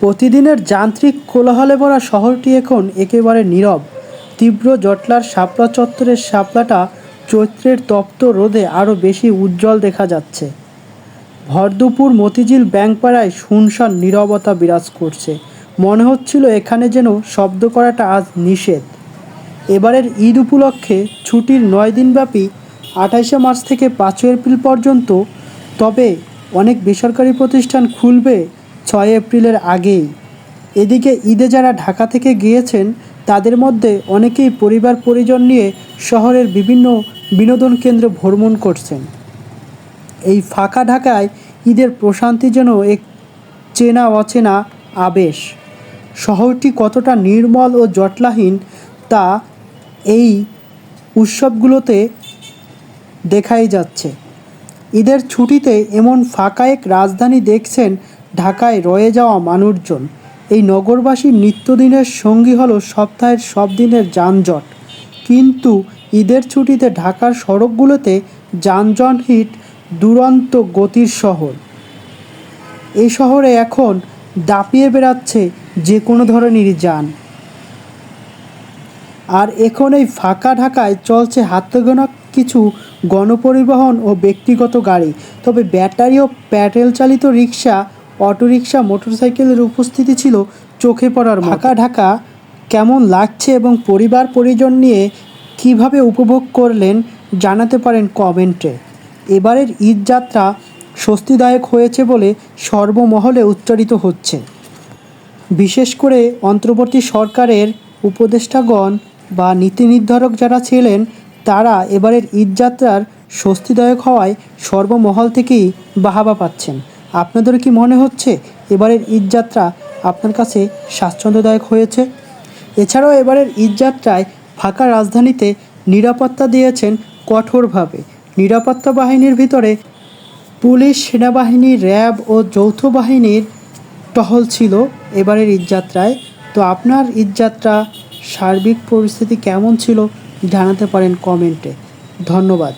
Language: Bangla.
প্রতিদিনের যান্ত্রিক কোলাহলে ভরা শহরটি এখন একেবারে নীরব। তীব্র জটলার শাপলা চত্বরের শাপলাটা চৈত্রের তপ্ত রোদে আরও বেশি উজ্জ্বল দেখা যাচ্ছে। ভরদুপুর মতিঝিল ব্যাংকপাড়ায় শুনশান নীরবতা বিরাজ করছে। মনে হচ্ছিল এখানে যেন শব্দ করাটা আজ নিষেধ। এবারের ঈদ উপলক্ষে ছুটির 9 দিনব্যাপী 28শে মার্চ থেকে 5 এপ্রিল পর্যন্ত। তবে অনেক বেসরকারি প্রতিষ্ঠান খুলবে 6 এপ্রিলের আগেই। এদিকে ঈদে যারা ঢাকা থেকে গিয়েছেন তাদের মধ্যে অনেকেই পরিবার পরিজন নিয়ে শহরের বিভিন্ন বিনোদন কেন্দ্রে ভ্রমণ করছেন। এই ফাঁকা ঢাকায় ঈদের প্রশান্তি যেন এক চেনা অচেনা আবেশ। শহরটি কতটা নির্মল ও জটলাহীন তা এই উৎসবগুলোতে দেখাই যাচ্ছে। ঈদের ছুটিতে এমন ফাঁকা এক রাজধানী দেখছেন ঢাকায় রয়ে যাওয়া মানুষজন। এই নগরবাসীর নিত্যদিনের সঙ্গী হলো সপ্তাহের সব দিনের যানজট। কিন্তু ঈদের ছুটিতে ঢাকার সড়কগুলোতে যানজটহীন দুরন্ত গতির শহর। এই শহরে এখন দাপিয়ে বেড়াচ্ছে যে কোনো ধরনেরই যান। আর এখন এই ফাঁকা ঢাকায় চলছে হাতে গোনা কিছু গণপরিবহন ও ব্যক্তিগত গাড়ি। তবে ব্যাটারি ও প্যাডেল চালিত রিক্সা, অটোরিক্সা, মোটরসাইকেলের উপস্থিতি ছিল চোখে পড়ার মতো। ফাঁকা ঢাকা কেমন লাগছে এবং পরিবার পরিজন নিয়ে কিভাবে উপভোগ করলেন জানাতে পারেন কমেন্টে। এবারের ঈদ যাত্রা স্বস্তিদায়ক হয়েছে বলে সর্বমহলে উচ্চারিত হচ্ছে। বিশেষ করে অন্তর্বর্তী সরকারের উপদেষ্টাগণ বা নীতি নির্ধারক যারা ছিলেন তারা এবারের ঈদযাত্রার স্বস্তিদায়ক হওয়ায় সর্বমহল থেকেই বাহবা পাচ্ছেন। আপনাদের কি মনে হচ্ছে এবারের ঈদযাত্রা আপনার কাছে স্বাচ্ছন্দ্যদায়ক হয়েছে? এছাড়াও এবারের ঈদযাত্রায় ফাঁকা রাজধানীতে নিরাপত্তা দিয়েছেন কঠোরভাবে। নিরাপত্তা বাহিনীর ভিতরে পুলিশ, সেনাবাহিনী, র্যাব ও যৌথ বাহিনীর টহল ছিল এবারের ঈদযাত্রায়। তো আপনার ঈদযাত্রা সার্বিক পরিস্থিতি কেমন ছিল জানাতে পারেন কমেন্টে। ধন্যবাদ।